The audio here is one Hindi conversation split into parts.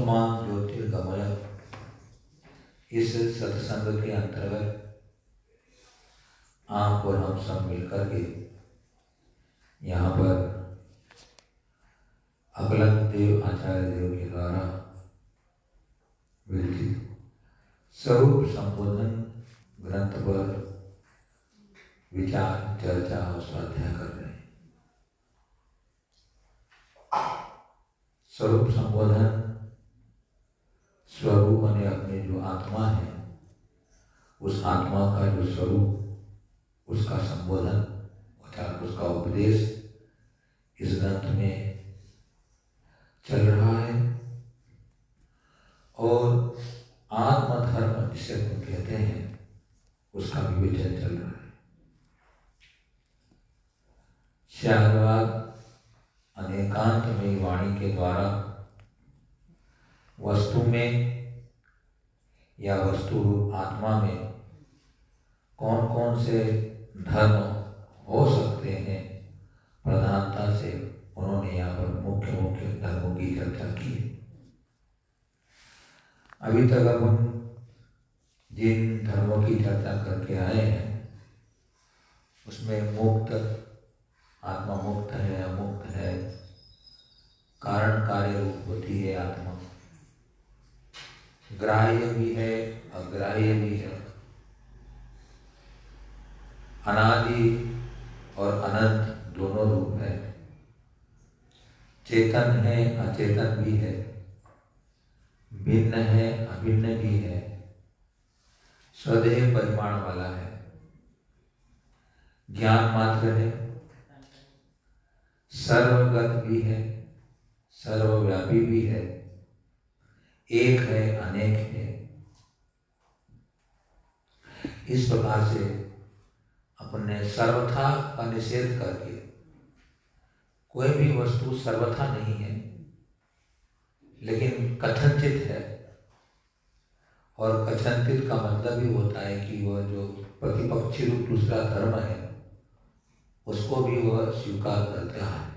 तमोमां ज्योतिर्गमय इस सत्संग के अंतर्गत आप और हम सब मिलकर के यहाँ पर अकलंक देव आचार्य देव के द्वारा विरचित स्वरूप संबोधन ग्रंथ पर विचार चर्चा और स्वाध्याय कर रहे हैं। स्वरूप संबोधन, स्वरूप माने अपने जो आत्मा है, उस आत्मा का जो स्वरूप, उसका संबोधन अर्थात उसका उपदेश इस ग्रंथ में चल रहा है। और आत्मधर्म जिसे हम कहते हैं, उसका विवेचन चल रहा है। शाहबाग अनेकांतमयी वाणी के द्वारा वस्तु में या वस्तु रूप आत्मा में कौन कौन से धर्म हो सकते हैं, प्रधानता से उन्होंने यहाँ पर मुख्य मुख्य धर्मों की चर्चा की है। अभी तक अब हम जिन धर्मों की चर्चा करके आए हैं, उसमें मुक्त, आत्मा मुक्त है, अमुक्त है, कारण कार्य रूप होती है आत्मा, ग्राह्य भी है, अग्राह्य भी है, अनादि और अनंत दोनों रूप है, चेतन है, अचेतन भी है, भिन्न है, अभिन्न भी है, स्वदेह परिमाण वाला है, ज्ञान मात्र है, सर्वगत भी है, सर्वव्यापी भी है, एक है, अनेक है। इस प्रकार से अपने सर्वथा का निषेध करके, कोई भी वस्तु सर्वथा नहीं है लेकिन कथनचित है, और कथनचित का मतलब भी होता है कि वह जो प्रतिपक्षी रूप दूसरा धर्म है उसको भी वह स्वीकार करता है।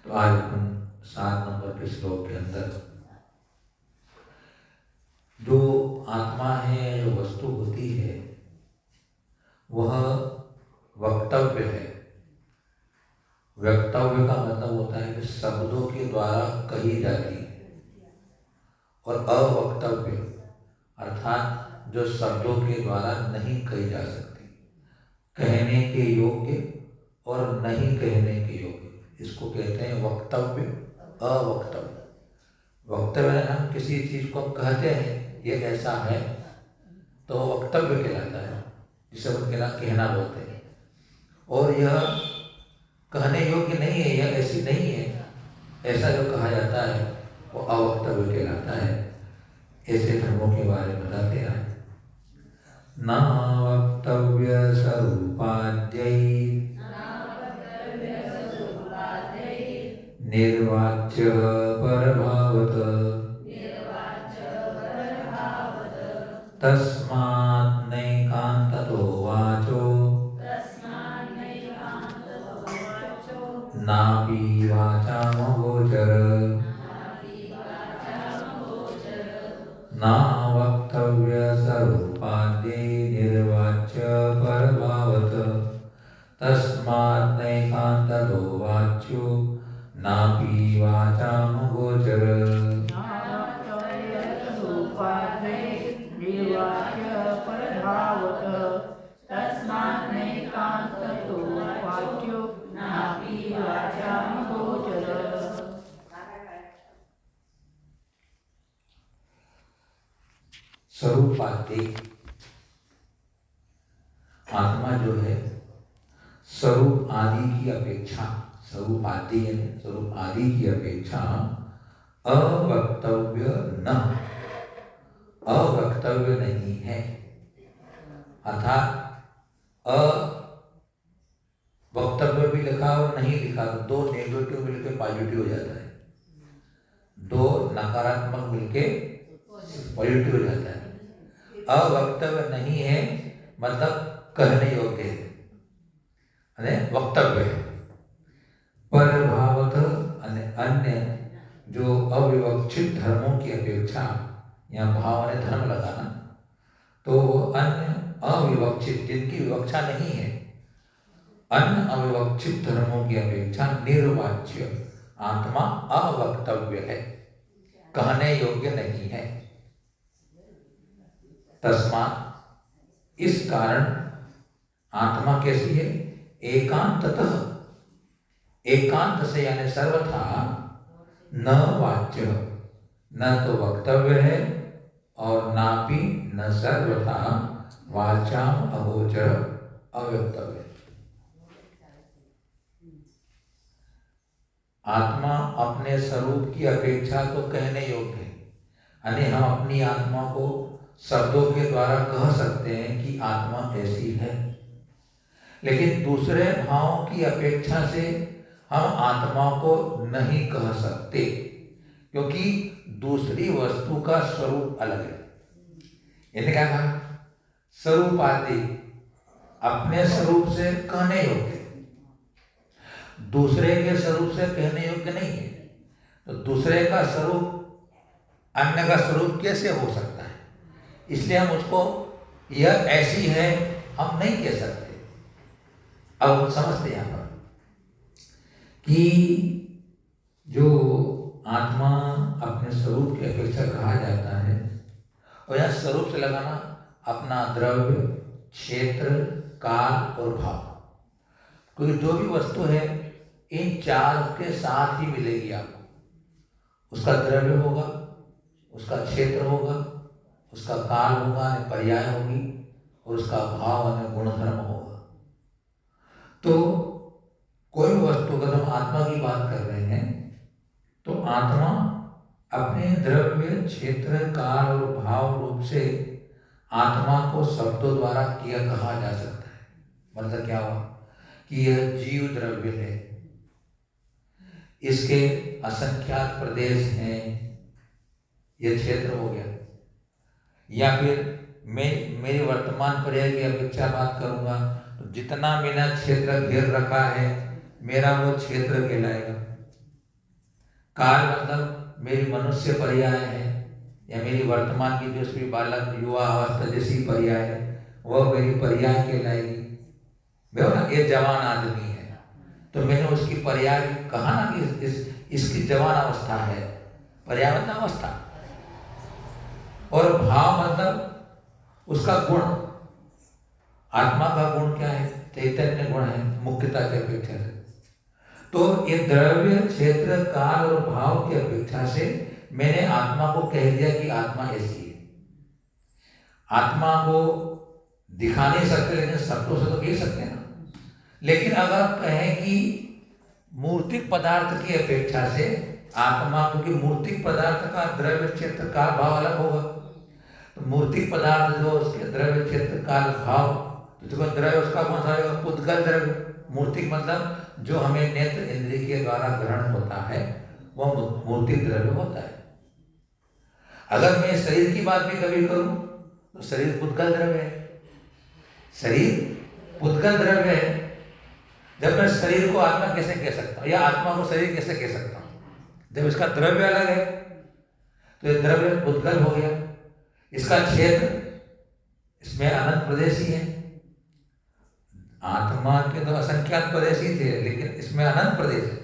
तो आज हम 7 नंबर के श्लोक के अंदर जो आत्मा है, जो वस्तु होती है, वह वक्तव्य है। वक्तव्य का मतलब होता है कि शब्दों के द्वारा कही जाती है, और अवक्तव्य अर्थात जो शब्दों के द्वारा नहीं कही जा सकती, कहने के योग्य और नहीं कहने के योग्य, इसको कहते हैं वक्तव्य, अवक्तव्य। वक्तव्य हम किसी चीज को कहते हैं ये ऐसा है तो वक्तव्य कहलाता है, जिसे हम कहना बोलते हैं, और यह कहने योग्य नहीं है, यह ऐसी नहीं है, ऐसा जो कहा जाता है वो अवक्तव्य कहलाता है। ऐसे धर्मों के बारे में बताते हैं। न वक्तव्य स्वरूपाद्यै निर्वाच्य परभावत तस्मात् नैकान्ततो वाचो नापि वाचामगोचर न वक्तव्य स्वरूपाद्यै निर्वाच्य परभावत तस्मात् नैकान्ततो वाच्यो नापि वाचामगोचर। स्वरूपाद्यै, आत्मा जो है स्वरूप आदि की अपेक्षा, स्वरूप आदि यानी स्वरूप आदि की अपेक्षा अवक्तव्य न, अवक्तव्य नहीं है, अर्थात अवक्तव्य भी लिखा और नहीं लिखा तो दो नेगेटिव मिलकर पॉजिटिव हो जाता है, दो नकारात्मक मिलके पॉजिटिव हो जाता है। अवक्तव्य नहीं है मतलब कहने योग्य है, वक्तव्य है। परभावत अन्य जो अविवक्षित धर्मों की अपेक्षा, यहाँ भाव ने धर्म लगाना, तो अन्य अविवक्षित जिनकी विवक्षा नहीं है, अन्य अविवक्षित धर्मों की अपेक्षा निर्वाच्य आत्मा अवक्तव्य है, कहने योग्य नहीं है। तस्मात् इस कारण आत्मा कैसी है? एकांततः, एकांत से यानी सर्वथा न वाच्य, न तो वक्तव्य है और ना भी न सर्वथा वाचाम अगोचर अव्यक्तव्य। आत्मा अपने स्वरूप की अपेक्षा तो कहने योग्य है, यानी हम अपनी आत्मा को शब्दों के द्वारा कह सकते हैं कि आत्मा ऐसी है, लेकिन दूसरे भावों की अपेक्षा से हम आत्मा को नहीं कह सकते, क्योंकि दूसरी वस्तु का स्वरूप अलग है। इन्हें क्या कहा? स्वरूप आदि अपने स्वरूप से कहने योग्य, दूसरे के स्वरूप से कहने योग्य नहीं है। तो दूसरे का स्वरूप अन्य का स्वरूप कैसे हो सकता है? इसलिए हम उसको यह ऐसी है हम नहीं कह सकते। अब हम समझते यहाँ पर कि जो आत्मा अपने स्वरूप की अपेक्षा कहा जाता है, और यह स्वरूप से लगाना अपना द्रव्य, क्षेत्र, काल और भाव, क्योंकि जो भी वस्तु है इन चार के साथ ही मिलेगी आपको। उसका द्रव्य होगा, उसका क्षेत्र होगा, उसका काल होगा यानी पर्याय होगी, और उसका भाव यानी गुणधर्म होगा। तो कोई वस्तु, अगर हम आत्मा की बात कर रहे हैं तो आत्मा अपने द्रव्य, क्षेत्र, काल और भाव रूप से आत्मा को शब्दों द्वारा किया कहा जा सकता है। मतलब क्या हुआ कि यह जीव द्रव्य है, इसके असंख्यात प्रदेश हैं, यह क्षेत्र हो गया। या फिर मैं मेरी वर्तमान पर्याय की अपेक्षा बात करूंगा तो जितना मेरा क्षेत्र घेर रखा है मेरा वो क्षेत्र कहलाएगा। काल मतलब मेरी मनुष्य पर्याय है, या मेरी वर्तमान की जो भी बालक युवा अवस्था जैसी पर्याय है वह मेरी पर्याय कहलाएगी। देखो ना, ये जवान आदमी है तो मैंने उसकी पर्याय कहा ना कि इसकी जवान अवस्था है, पर्याय मतलब अवस्था। और भाव मतलब उसका गुण। आत्मा का गुण क्या है? चैतन्य गुण है, मुख्यता की अपेक्षा से। तो ये द्रव्य, क्षेत्र, काल और भाव की अपेक्षा से मैंने आत्मा को कह दिया कि आत्मा ऐसी है। आत्मा को दिखा नहीं सकते, लेकिन शब्दों से तो कह सकते हैं ना। लेकिन अगर आप कहें कि मूर्तिक पदार्थ की अपेक्षा से आत्मा, क्योंकि मूर्तिक पदार्थ का द्रव्य, क्षेत्र, काल, भाव अलग होगा। तो मूर्तिक पदार्थ जो उसके द्रव्य, क्षेत्र, काल, भाव, तो जो द्रव्य उसका कौन सा होगा? पुद्गल द्रव्य। मूर्तिक मतलब जो हमें नेत्र इंद्रिय के द्वारा ग्रहण होता है वह मूर्तिक द्रव्य होता है। अगर मैं शरीर की बात भी कभी करूं तो शरीर पुद्गल द्रव्य है। शरीर पुद्गल द्रव्य है। जब मैं शरीर को आत्मा कैसे कह सकता हूँ, या आत्मा को शरीर कैसे कह सकता हूँ? जब इसका द्रव्य अलग है तो ये द्रव्य पुद्गल हो गया। इसका क्षेत्र, इसमें अनंत प्रदेश ही है। आत्मा के तो असंख्यात प्रदेश ही थे, लेकिन इसमें अनंत प्रदेश है,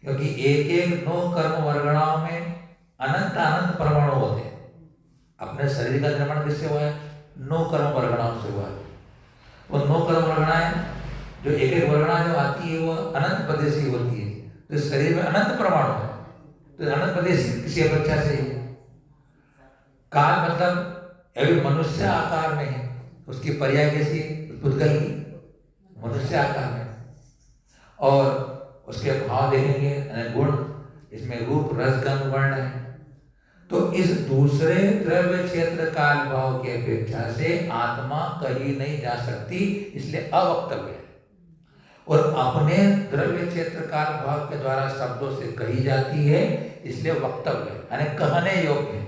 क्योंकि एक एक 9 कर्म वर्गणाओं में अनंत अनंत परमाणु होते हैं। अपने शरीर का निर्माण किससे हुआ है? 9 कर्म वर्गणाओं से हुआ है। वो 9 कर्म वर्गणाएं जो एक एक वर्गणा जो आती है वो अनंत प्रदेश ही होती है। तो शरीर में अनंत परमाणु है, तो अनंत प्रदेश किसी अपेक्षा से ही। काल मतलब अभी मनुष्य आकार में है, उसकी पर्याय कैसी? पुद्गल की, मनुष्य आकार में। और उसके भाव देखेंगे, गुण, इसमें रूप, रस, गंध, वर्ण है। तो इस दूसरे द्रव्य, क्षेत्र, काल, भाव की अपेक्षा से आत्मा कही नहीं जा सकती, इसलिए अवक्तव्य है। और अपने द्रव्य, क्षेत्र, काल, भाव के द्वारा शब्दों से कही जाती है, इसलिए वक्तव्य है, यानी कहने योग्य है।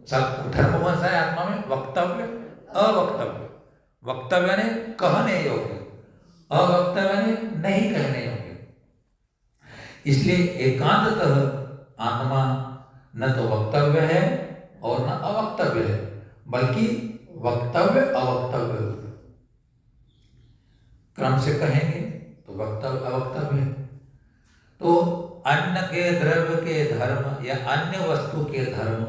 सब धर्म कौन सा है आत्मा में? वक्तव्य, अवक्तव्य। वक्तव्य ने कहने योग्य, अवक्तव्य ने नहीं कहने योग्य। इसलिए एकांततः आत्मा न तो वक्तव्य है और न अवक्तव्य है, बल्कि वक्तव्य अवक्तव्य रूप। क्रम से कहेंगे तो वक्तव्य अवक्तव्य है। तो अन्न के द्रव्य के धर्म या अन्य वस्तु के धर्म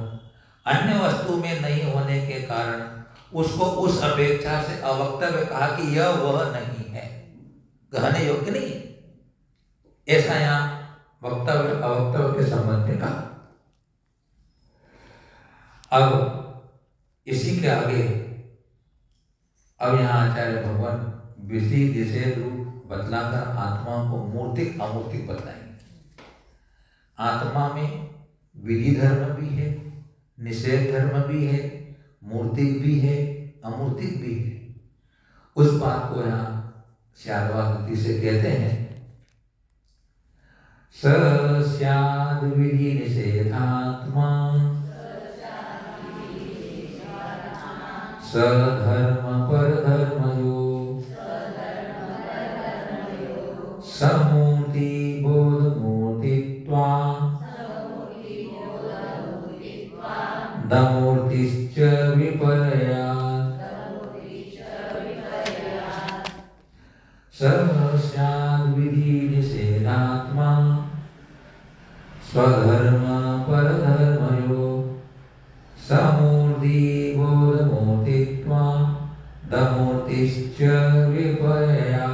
अन्य वस्तु में नहीं होने के कारण उसको उस अपेक्षा से अवक्तव्य कहा कि यह वह नहीं है, कहने योग्य नहीं है। ऐसा यहाँ वक्तव्य अवक्तव्य के संबंध में कहा। अब इसी के आगे अब यहाँ आचार्य भगवान विधि निषेध रूप बतलाकर आत्मा को मूर्तिक अमूर्तिक बतलाएंगे। आत्मा में विधि धर्म भी है, निषेध धर्म भी है, मूर्तिक भी है, अमूर्तिक भी है। उस बात को यहाँ श्यादवाकृति से कहते हैं, स स्याद् विधि निषेधात्मा स धर्म परधर्मयो समूर्ति बोधमूर्तित्वा दमूर्तिश्च विपर्यात् स स्याद् विधि निषेधात्मा स्वधर्म परधर्मयो समूर्ति बोधमूर्तित्वा दमूर्तिश्च विपर्यात्।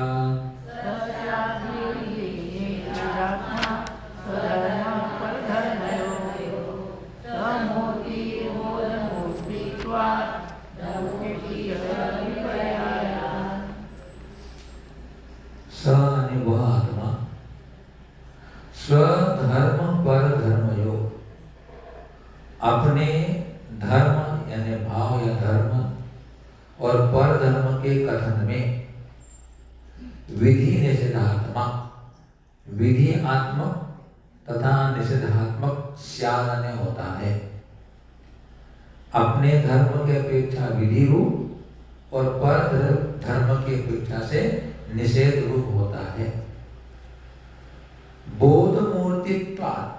वह आत्मा स्वधर्म पर धर्मयो, अपने धर्म यानी भाव या धर्म और पर धर्म के कथन में विधि निषेधात्मा, विधि आत्मक तथा निषेधात्मक स्यादने होता है। अपने धर्म के अपेक्षा विधि रूप और पर धर्म की अपेक्षा से निषेध रूप होता है। बोध मूर्तित्वात्,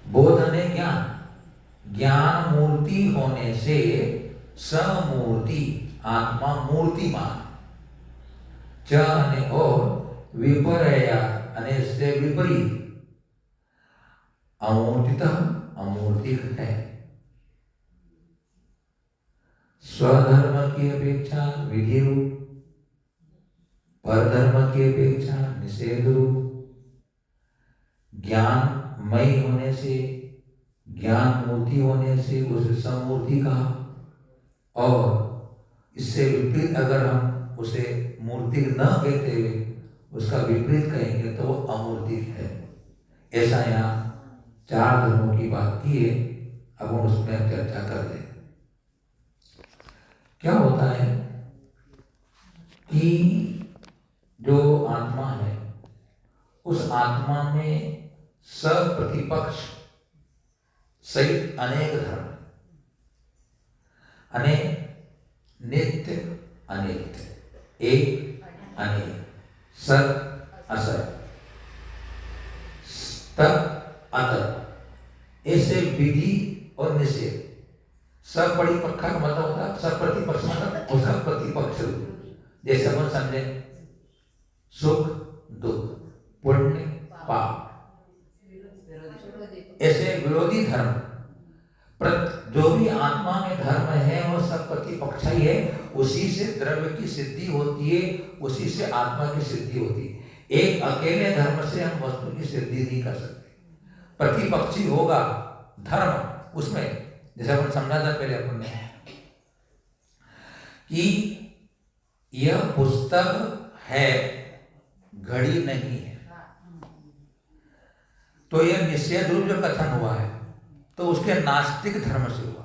बोध ने ज्ञान, ज्ञान मूर्ति होने से समूर्ति आत्मा मूर्तिमान, च ने और विपर्या अने से विपरीत अमूर्तितः अमूर्तिक है। स्वधर्म की अपेक्षा विधि रूप, परधर्म की अपेक्षा निषेध रूप, ज्ञानमय होने से, ज्ञान मूर्ति होने से उसे समूर्ति कहा, और इससे विपरीत अगर हम उसे मूर्ति न कहते हुए उसका विपरीत कहेंगे तो वो अमूर्तिक है। ऐसा यहाँ चार धर्मों की बात की है। अब हम उसमें चर्चा कर रहे हैं। क्या होता है कि जो आत्मा है उस आत्मा में सप्रतिपक्ष सहित अनेक धर्म, अनेक, नित्य अनित्य, एक अनेक, सत असत, तत् अतत्, ऐसे विधि और निषेध। सपरिपक्ष का मतलब होता है, सप्रतिपक्ष मतलब उसका प्रतिपक्ष। जैसे हम समझे सुख दुख, पुण्य पाप, ऐसे विरोधी धर्म। जो भी आत्मा में धर्म है वो सब प्रतिपक्ष ही है। उसी से द्रव्य की सिद्धि होती है, उसी से आत्मा की सिद्धि होती है। एक अकेले धर्म से हम वस्तु की सिद्धि नहीं कर सकते। प्रतिपक्षी होगा धर्म उसमें। जैसे अपन समझा था पहले अपन ने कि यह पुस्तक है, घड़ी नहीं है, तो यह निषेध रूप जो कथन हुआ है तो उसके नास्तिक धर्म से हुआ।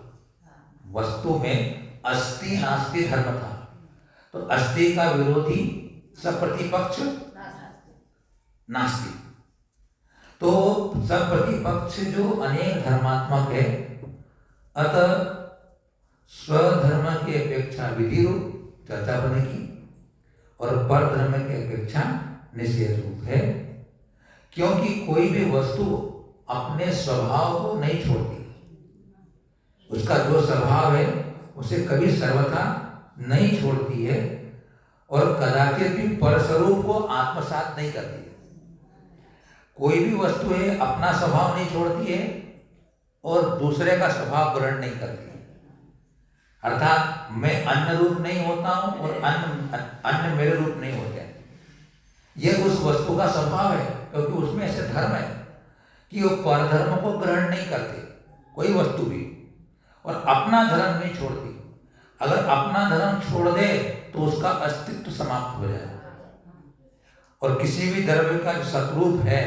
वस्तु में अस्ति नास्ति धर्म था, तो अस्ति का विरोधी सप्रतिपक्ष नास्ति। तो सप्रतिपक्ष जो अनेक धर्मात्मक है, अतः स्वधर्म की अपेक्षा विधि रूप चर्चा बनेगी और पर धर्म की अपेक्षा निषेध रूप है। क्योंकि कोई भी वस्तु अपने स्वभाव को नहीं छोड़ती। उसका जो स्वभाव है उसे कभी सर्वथा नहीं छोड़ती है और कदाचित भी परस्वरूप को आत्मसात नहीं करती। कोई भी वस्तु है अपना स्वभाव नहीं छोड़ती है और दूसरे का स्वभाव ग्रहण नहीं करती। अर्थात मैं अन्न रूप नहीं होता हूं और अन्न मेरे रूप नहीं होते। यह उस वस्तु का स्वभाव है, क्योंकि उसमें ऐसे धर्म है कि वो परधर्म को ग्रहण नहीं करते कोई वस्तु भी, और अपना धर्म नहीं छोड़ती। अगर अपना धर्म छोड़ दे तो उसका अस्तित्व समाप्त हो जाए। और किसी भी द्रव्य का जो सतरूप है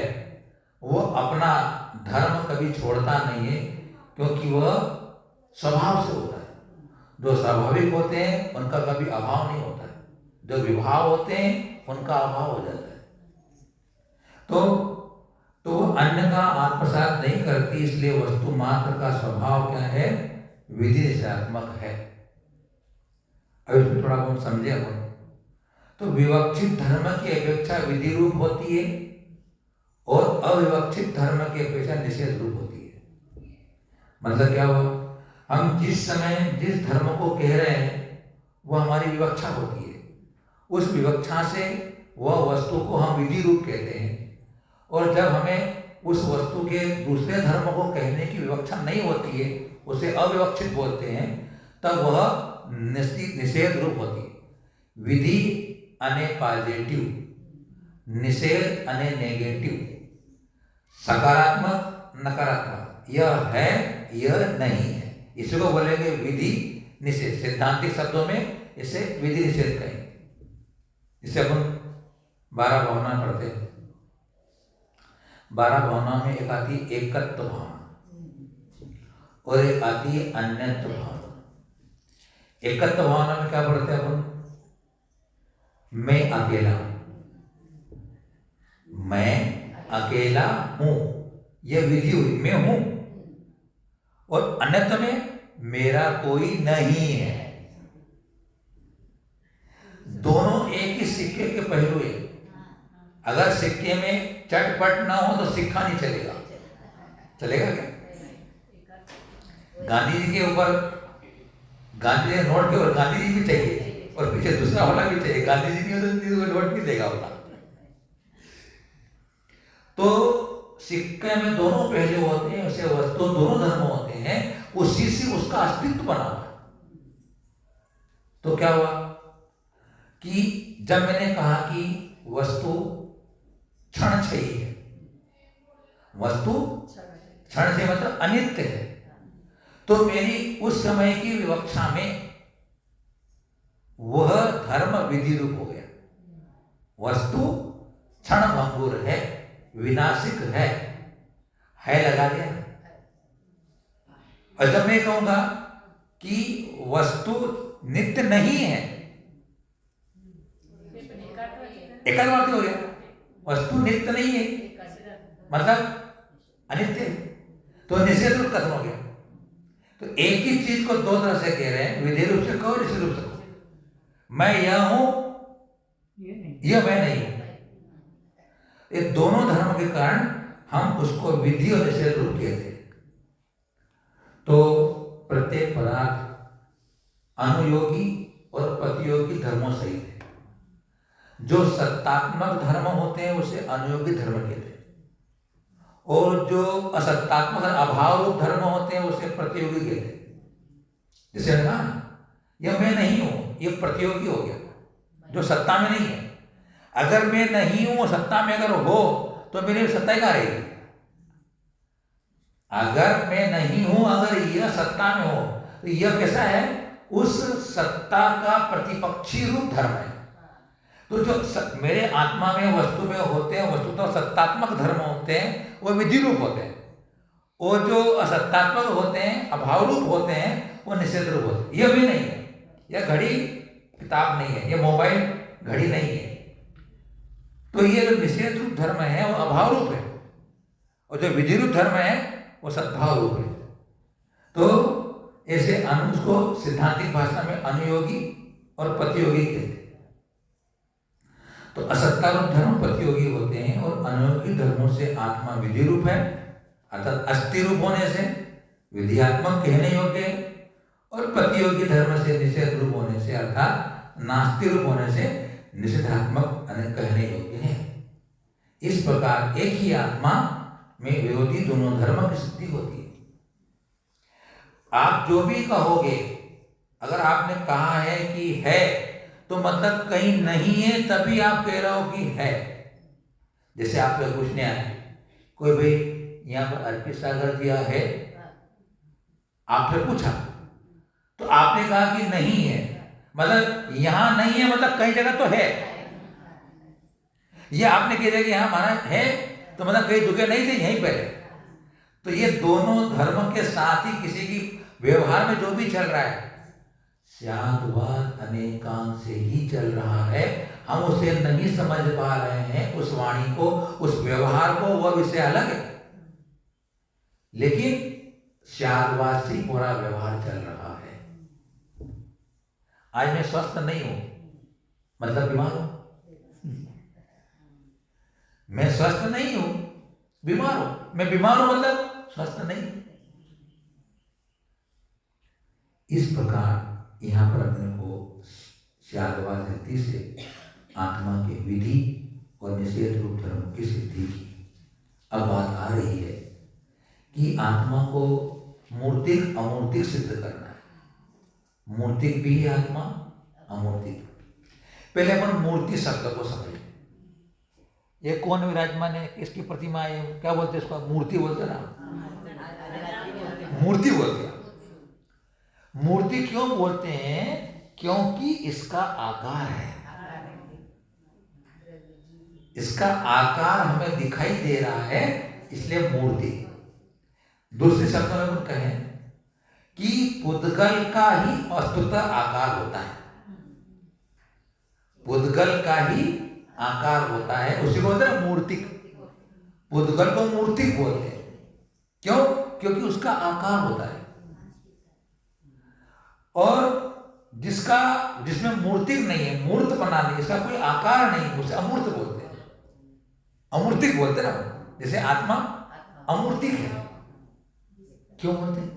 वो अपना धर्म कभी छोड़ता नहीं है, क्योंकि वह स्वभाव से होता है। जो स्वाभाविक होते हैं उनका कभी अभाव नहीं होता है, जो विभाव होते हैं उनका अभाव हो जाता है। तो अन्न का आत्मसात नहीं करती, इसलिए वस्तु मात्र का स्वभाव क्या है? विधि निषेधात्मक है। अब इसमें थोड़ा बहुत समझे अपन। तो विवक्षित धर्म की अपेक्षा विधि रूप होती है और अविवक्षित धर्म की अपेक्षा निषेध रूप होती है। मतलब क्या हुआ? हम जिस समय जिस धर्म को कह रहे हैं वो हमारी विवक्षा होती है। उस विवक्षा से वह वस्तु को हम विधि रूप कहते हैं, और जब हमें उस वस्तु के दूसरे धर्म को कहने की विवक्षा नहीं होती है, उसे अविवक्षित बोलते हैं, तब वह निषेध रूप होती है। विधि अने पॉजिटिव, निषेध अने नेगेटिव, सकारात्मक नकारात्मक, यह है यह नहीं है, इसी को बोलेंगे विधि निषेध। सिद्धांतिक शब्दों में इसे विधि निषेध कहेंगे। इसे अपन 12 भावना पढ़ते हैं। 12 भावना में एक आती है एकत्व भावना और एक आती है अन्यत्व भावना। एकत्व भावना में क्या पढ़ते हैं अपन? मैं अकेला हूं, मैं अकेला हूं, यह विधि हुई, मैं हूं। और अन्यत्व में मेरा कोई नहीं है। दोनों एक ही सिक्के के पहलू है। अगर सिक्के में चटपट ना हो तो सिक्का नहीं चलेगा। चलेगा क्या? गांधी जी के ऊपर, गांधी जी नोट के ऊपर गांधी जी भी चाहिए और पीछे दूसरा वाला भी चाहिए। गांधी जी नहीं तो नोट भी देगा वाला। तो सिक्के में दोनों पहलू होते हैं, उसे वस्तु दोनों धर्म होते हैं, उसी से उसका अस्तित्व बना हुआ है। तो क्या हुआ कि जब मैंने कहा कि वस्तु क्षणक्षयी है, वस्तु क्षणक्षयी मतलब अनित्य है, तो मेरी उस समय की विवक्षा में वह धर्म विधि रूप हो गया। वस्तु क्षणभंगुर है, विनाशिक है लगा दिया। और जब मैं कहूंगा कि वस्तु नित्य नहीं है, एकात्मवादी हो गया। वस्तु नित्य नहीं है मतलब अनित्य, तो निषेध रूप खत्म हो गया। तो एक ही चीज को दो तरह से कह रहे हैं, विधि रूप से कहो, निषेध रूप से कहो। मैं यह हूं, यह मैं नहीं हूं। ये दोनों धर्म के कारण हम उसको विधि और निषेध रूप कहते हैं। तो प्रत्येक पदार्थ अनुयोगी और प्रतियोगी धर्मों सहित है। जो सत्तात्मक धर्म होते हैं उसे अनुयोगी धर्म कहते हैं, और जो असत्तात्मक अभाव रूप धर्म होते हैं उसे प्रतियोगी कहते हैं। जैसे ना यह मैं नहीं हूं, यह प्रतियोगी हो गया, जो सत्ता में नहीं है। अगर मैं नहीं हूं, सत्ता में अगर हो तो मेरी सत्ता ही कहां रहेगी? अगर मैं नहीं हूं, अगर यह सत्ता में हो तो यह कैसा है? उस सत्ता का प्रतिपक्षी रूप धर्म है। तो जो मेरे आत्मा में वस्तु में होते हैं, वस्तु तो सत्तात्मक धर्म होते हैं, वो विधि रूप होते हैं, और जो असत्तात्मक होते हैं, अभाव रूप होते हैं, वो निषेध रूप होते हैं। यह भी नहीं है, यह घड़ी किताब नहीं है, यह मोबाइल घड़ी नहीं है। तो ये जो निषेध रूप धर्म है वो अभाव रूप है, और जो विधि रूप धर्म है वो सद्भाव रूप है। तो ऐसे उसको सिद्धांतिक भाषा में अनुयोगी और प्रतियोगी कहते हैं। तो असत्ता रूप धर्म प्रतियोगी होते हैं, और अनुयोगी धर्मों से आत्मा विधि रूप है, अर्थात अस्थि रूप होने से विधियात्मक कहने योग्य है, और प्रतियोगी धर्म से निषेध रूप होने से अर्थात नास्ति रूप होने से निषेधात्मक कहने योग्य है। इस प्रकार एक ही आत्मा में विरोधी दोनों धर्म की सिद्धि होती है। आप जो भी कहोगे, अगर आपने कहा है कि है तो मतलब कहीं नहीं है तभी आप कह रहे हो कि है। जैसे आपसे पूछने आए कोई भाई यहाँ पर अर्पित सागर दिया है, आपने पूछा तो आपने कहा कि नहीं है, मतलब यहां नहीं है मतलब कई जगह तो है। ये आपने कह दिया कि यहाँ हमारा है तो मतलब कई दुखे नहीं थे यहीं पर है। तो ये दोनों धर्म के साथ ही किसी की व्यवहार में जो भी चल रहा है स्याद्वाद अनेकांश से ही चल रहा है, हम उसे नहीं समझ पा रहे हैं, उस वाणी को, उस व्यवहार को, वह विषय अलग है, लेकिन स्याद्वाद से पूरा व्यवहार चल रहा है। आज मैं स्वस्थ नहीं हूं मतलब बीमार हूं, मैं स्वस्थ नहीं हूं बीमार हूं, मैं बीमार हूं मतलब स्वस्थ नहीं। इस प्रकार यहाँ पर अपने को स्याद्वाद रीति से आत्मा के विधि और निषेध रूप धर्म की सिद्धि की। अब बात आ रही है कि आत्मा को मूर्तिक अमूर्तिक सिद्ध करना है। मूर्तिक भी है आत्मा, अमूर्तिक। पहले अपन मूर्ति शब्द को समझें। ये कौन विराजमान है, इसकी प्रतिमा है, क्या बोलते हैं इसको? मूर्ति बोलते ना, मूर्ति बोलते हैं। मूर्ति क्यों बोलते हैं? क्योंकि इसका आकार है, इसका आकार हमें दिखाई दे रहा है, इसलिए मूर्ति। दूसरे शब्दों में हम कहें कि पुद्गल का ही वस्तुतः आकार होता है, पुद्गल का ही आकार होता है, उसी को बोलते हैं मूर्तिक। पुद्गल को मूर्तिक बोलते हैं, क्यों? क्योंकि उसका आकार होता है। और जिसमें मूर्तिक नहीं है, मूर्त बना नहीं, इसका कोई आकार नहीं, उसे अमूर्त बोलते हैं, अमूर्तिक बोलते हैं ना। जैसे आत्मा अमूर्तिक है, क्यों बोलते हैं?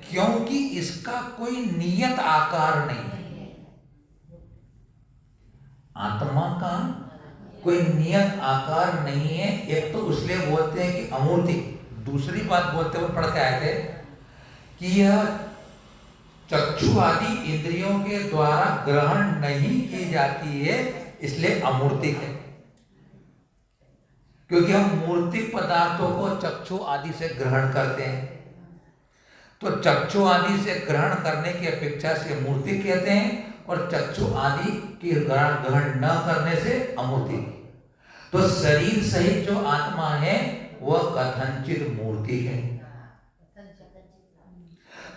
क्योंकि इसका कोई नियत आकार नहीं है। आत्मा का कोई नियत आकार नहीं है। एक तो इसलिए बोलते हैं कि अमूर्तिक। दूसरी बात बोलते हुए पढ़ के आए थे कि यह चक्षु आदि इंद्रियों के द्वारा ग्रहण नहीं की जाती है, इसलिए अमूर्तिक है। क्योंकि हम मूर्तिक पदार्थों को चक्षु आदि से ग्रहण करते हैं, तो चक्षु आदि से ग्रहण करने की अपेक्षा से मूर्तिक कहते हैं, और चक्षु आदि की ग्रहण न करने से अमूर्तिक। तो शरीर सहित जो आत्मा है वह कथनचित मूर्ति है।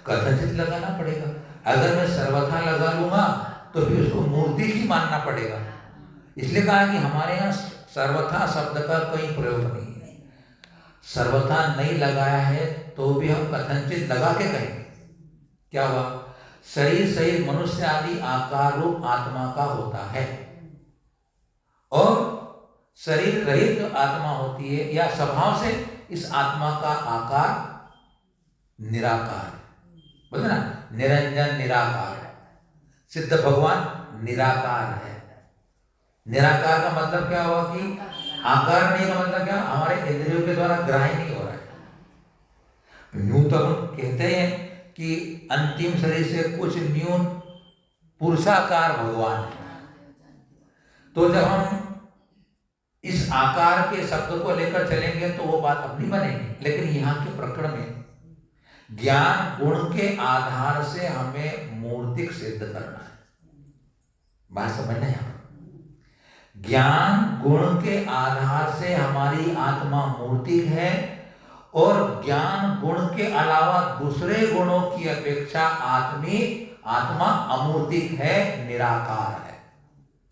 कथनचित लगाना पड़ेगा। अगर मैं सर्वथा लगा लूंगा तो फिर उसको मूर्ति ही मानना पड़ेगा। इसलिए कहा कि हमारे यहाँ सर्वथा शब्द का कोई प्रयोग नहीं है। सर्वथा नहीं लगाया है तो भी हम कथनचित लगा के कहेंगे। क्या हुआ? शरीर सहित मनुष्य आदि आकार रूप आत्मा का होता है, और शरीर रहित जो आत्मा होती है या स्वभाव से इस आत्मा का आकार निराकार है। बोलते ना, निरंजन निराकार है। सिद्ध भगवान निराकार है। निराकार का मतलब क्या हुआ कि आकार नहीं का मतलब क्या? हमारे इंद्रियों के द्वारा ग्राह्य नहीं हो रहा है। यूं तो हम कहते हैं कि अंतिम शरीर से कुछ न्यून पुरुषाकार भगवान है। तो जब हम इस आकार के शब्द को लेकर चलेंगे तो वो बात अपनी बनेगी। लेकिन यहाँ के प्रकरण में ज्ञान गुण के आधार से हमें मूर्तिक सिद्ध करना है। बात समझना है? ज्ञान गुण के आधार से हमारी आत्मा मूर्तिक है, और ज्ञान गुण के अलावा दूसरे गुणों की अपेक्षा आत्मा अमूर्तिक है, निराकार है।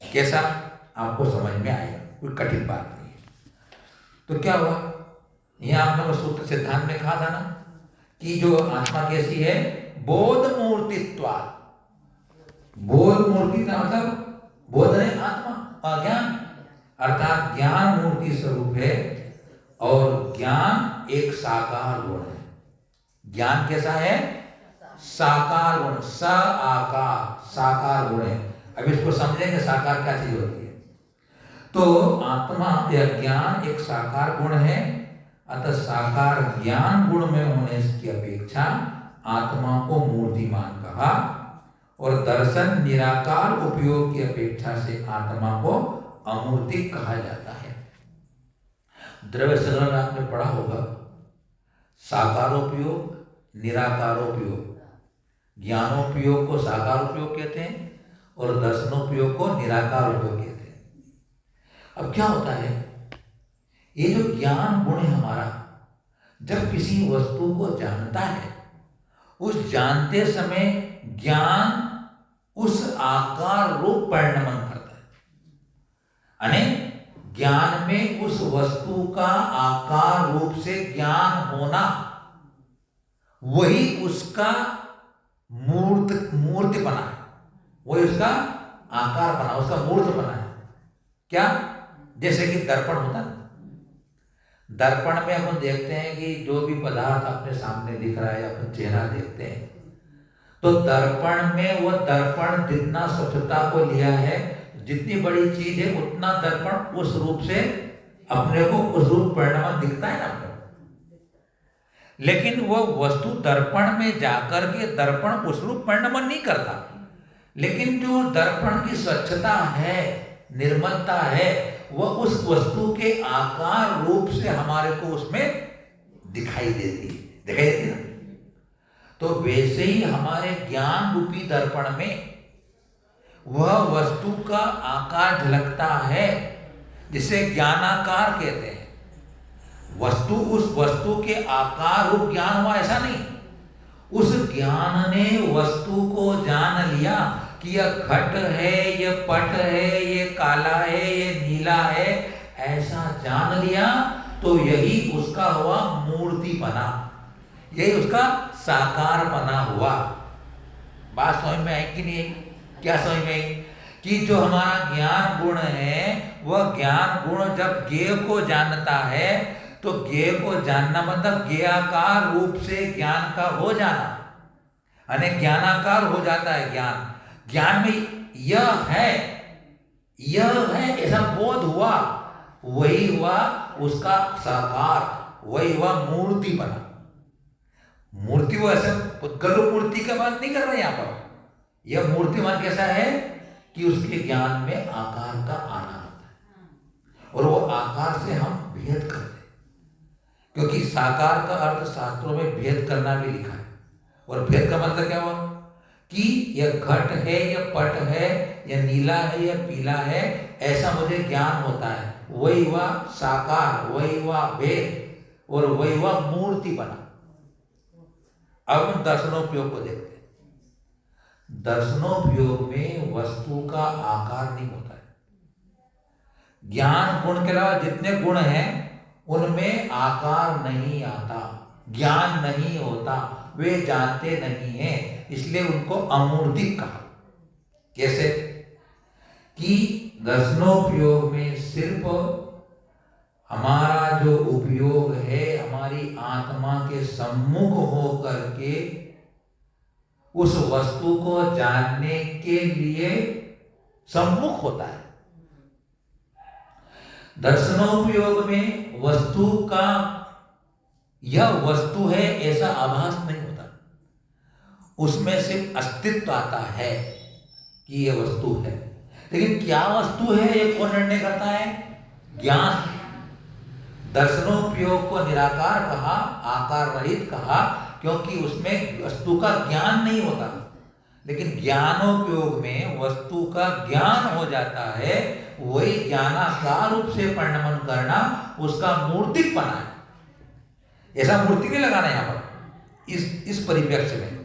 कैसा? आपको समझ में आएगा, कोई कठिन बात नहीं है। तो क्या हुआ? यहां आपने सूत्र सिद्धांत में कहा था ना कि जो आत्मा कैसी है? बोध मूर्तित्वात्। बोध मूर्ति का मतलब बोध है आत्मा, अज्ञान अर्थात ज्ञान मूर्ति स्वरूप है, और ज्ञान एक साकार गुण है। ज्ञान कैसा है? साकार गुण, स आकार, साकार गुण है। अब इसको समझेंगे साकार क्या चीज होती है। तो आत्मा या ज्ञान एक साकार गुण है, अतः साकार ज्ञान गुण में होने की अपेक्षा आत्मा को मूर्तिमान कहा, और दर्शन निराकार उपयोग की अपेक्षा से आत्मा को अमूर्तिक कहा जाता है। द्रव्य संग्रह में आपने पढ़ा होगा, साकारोपयोग, निराकारोपयोग। ज्ञानोपयोग को साकारोपयोग कहते हैं और दर्शनोपयोग को निराकार उपयोग कहते हैं। अब क्या होता है, ये जो ज्ञान गुण है हमारा, जब किसी वस्तु को जानता है, उस जानते समय ज्ञान उस आकार रूप परिणमन करता है। यानी ज्ञान में उस वस्तु का आकार रूप से ज्ञान होना, वही उसका मूर्त बना है, वही उसका आकार बना, उसका मूर्त बना है। क्या? जैसे कि दर्पण होता है, दर्पण में हम देखते हैं कि जो भी पदार्थ अपने सामने दिख रहा है, अपन चेहरा देखते हैं, तो दर्पण में वो दर्पण जितना स्वच्छता को लिया है, जितनी बड़ी चीज है उतना दर्पण उस रूप से अपने को उस रूप परिणाम दिखता है ना अपने। लेकिन वो वस्तु दर्पण में जाकर के दर्पण उस रूप परिणाम नहीं करता, लेकिन जो दर्पण की स्वच्छता है, निर्मलता है, वह उस वस्तु के आकार रूप से हमारे को उसमें दिखाई देती है ना। तो वैसे ही हमारे ज्ञान रूपी दर्पण में वह वस्तु का आकार झलकता है, जिसे ज्ञानाकार कहते हैं। वस्तु, उस वस्तु के आकार रूप ज्ञान हुआ ऐसा नहीं, उस ज्ञान ने वस्तु को जान लिया कि यह घट है, यह पट है, ये काला है, ये नीला है, ऐसा जान लिया, तो यही उसका हुआ मूर्ति बना, यही उसका साकार बना हुआ। बात समझ में आई कि नहीं? क्या समझ में आई? कि जो हमारा ज्ञान गुण है, वह ज्ञान गुण जब ज्ञेय को जानता है, तो ज्ञेय को जानना मतलब ज्ञेयाकार रूप से ज्ञान का हो जाना, यानी ज्ञानाकार हो जाता है ज्ञान। ज्ञान में यह है ऐसा बोध हुआ, वही हुआ उसका साकार, वही हुआ मूर्ति बना। मूर्ति वो ऐसे पुद्गल मूर्ति का बात नहीं कर रहे यहाँ पर। यह मूर्तिमान कैसा है कि उसके ज्ञान में आकार का आना होता है, और वो आकार से हम भेद करते हैं, क्योंकि साकार का अर्थ शास्त्रों में भेद करना भी लिखा है। और भेद का मतलब क्या हुआ कि यह घट है, यह पट है, यह नीला है, यह पीला है, ऐसा मुझे ज्ञान होता है। वही हुआ साकार, वही हुआ भेद, और वही हुआ मूर्ति बना। अब हम दर्शनोपयोग को देखते हैं। दर्शनोपयोग में वस्तु का आकार नहीं होता है। ज्ञान गुण के अलावा जितने गुण हैं उनमें आकार नहीं आता, ज्ञान नहीं होता, वे जानते नहीं हैं, इसलिए उनको अमूर्तिक कहा। कैसे? कि दर्शनोपयोग में सिर्फ हमारा जो उपयोग है, हमारी आत्मा के सम्मुख होकर के उस वस्तु को जानने के लिए सम्मुख होता है। दर्शनोपयोग में वस्तु का यह वस्तु है ऐसा आभास नहीं होता, उसमें सिर्फ अस्तित्व आता है कि यह वस्तु है। लेकिन क्या वस्तु है ये कौन निर्णय करता है? ज्ञान। दर्शनोपयोग को निराकार कहा, आकार रहित कहा, क्योंकि उसमें वस्तु का ज्ञान नहीं होता। लेकिन ज्ञानोपयोग में वस्तु का ज्ञान हो जाता है, वही ज्ञानाकार रूप से परिणमन करना उसका मूर्तिक बना है। ऐसा मूर्ति नहीं लगाना यहां पर इस परिप्रेक्ष्य में।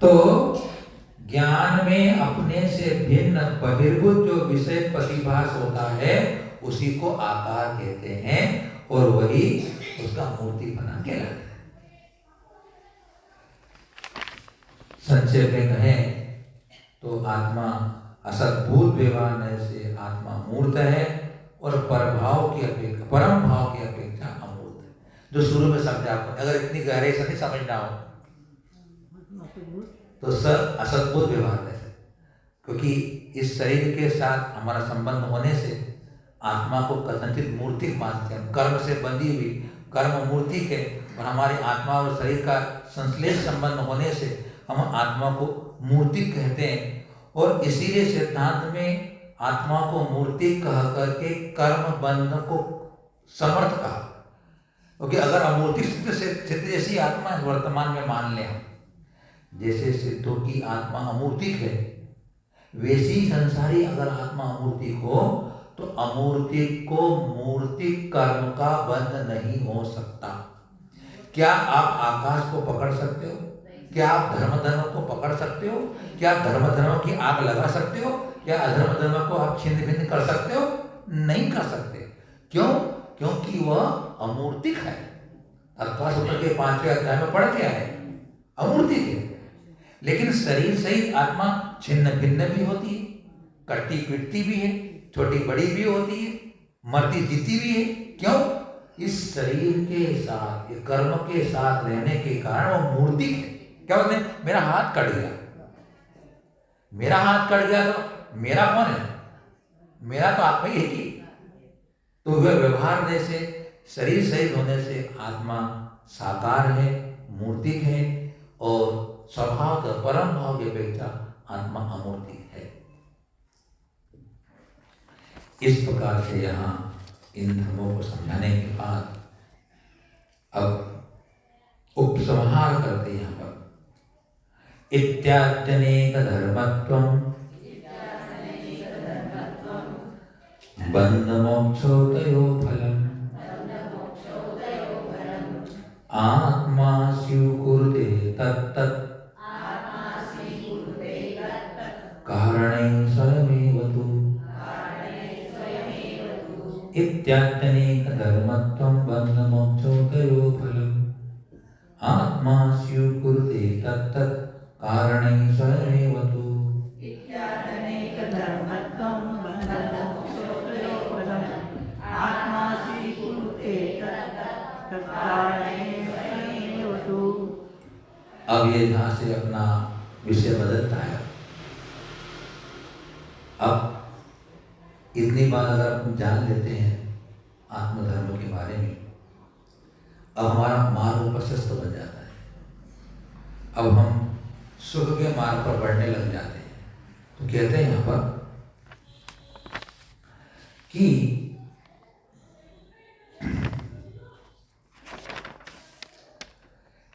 तो ज्ञान में अपने से भिन्न बहिर्भूत जो विषय प्रतिभास होता है उसी को आकार कहते हैं, और वही उसका मूर्ति बना कहलाता है। संक्षेप में कहें तो आत्मा असद्भूत व्यवहार से आत्मा मूर्त है, और परभाव की अपेक्षा, परम भाव की अपेक्षा अमूर्त है। जो शुरू में समझा आपको, अगर इतनी गहराई से नहीं समझना हो तो सर असद्भुत व्यवहार है, क्योंकि इस शरीर के साथ हमारा संबंध होने से आत्मा को कथनचित मूर्तिक मानते हैं। कर्म से बंधी हुई कर्म मूर्तिक है, और हमारी आत्मा और शरीर का संश्लेष संबंध होने से हम आत्मा को मूर्तिक कहते हैं। और इसीलिए सिद्धांत में आत्मा को मूर्ति कह करके कर्म बंध को समर्थ कहा, क्योंकि अगर अमूर्ति सिद्ध जैसी आत्मा वर्तमान में मान लें हम, जैसे सिद्धों की आत्मा अमूर्तिक है, वैसी संसारी अगर आत्मा अमूर्तिक हो तो अमूर्तिक को मूर्तिक कर्म का बंध नहीं हो सकता। क्या आप आकाश को पकड़ सकते हो? क्या आप धर्म को पकड़ सकते हो? क्या धर्म की आग लगा सकते हो? क्या अधर्म को आप छिन्न भिन्न कर सकते हो? नहीं कर सकते। क्यों? क्योंकि वह अमूर्तिक है। तत्वसूत्र के 5वें अध्याय में पढ़ के आए, अमूर्तिक है। लेकिन शरीर सहित आत्मा छिन्न भिन्न भी होती है, कटती पिटती भी है, छोटी बड़ी भी होती है, मरती जीती भी है। क्यों? इस शरीर के साथ, ये कर्म के साथ रहने के कारण वो मूर्तिक है। क्या बोलते हैं? मेरा हाथ कट गया, मेरा हाथ कट गया तो मेरा कौन है? मेरा तो आत्मा ही है कि। तो वह व्यवहार जैसे शरीर सहित होने से आत्मा साकार है, मूर्तिक है, और स्वभाव परम भाव की अपेक्षा आत्मा अमूर्तिक है। इस प्रकार से यहाँ इन धर्मों को समझाने के बाद अब उपसंहार करते हैं। यहाँ पर इत्यात्यनेक धर्मत्वं बंध मोक्षोदयो फलम् आत्मा स्वीकुरुते तत्तत् कारणै स्वयमेव तु इत्यात्यनेक धर्मत्वं बंध मोक्षोदयो फलम् आत्मा स्वीकुरुते तत्तत् कारणै स्वयमेव तु इत्यात्यनेक धर्मत्वं बंध मोक्षोदयो फलम् आत्मा स्वीकुरुते तत्तत् कारणै स्वयमेव तु। अब ये यहाँ से अपना विषय बदलता है। अब इतनी बात अगर हम जान लेते हैं आत्मधर्म के बारे में, अब हमारा मार्ग प्रशस्त बन जाता है। अब हम सुख के मार्ग पर बढ़ने लग जाते हैं। तो कहते हैं यहाँ पर कि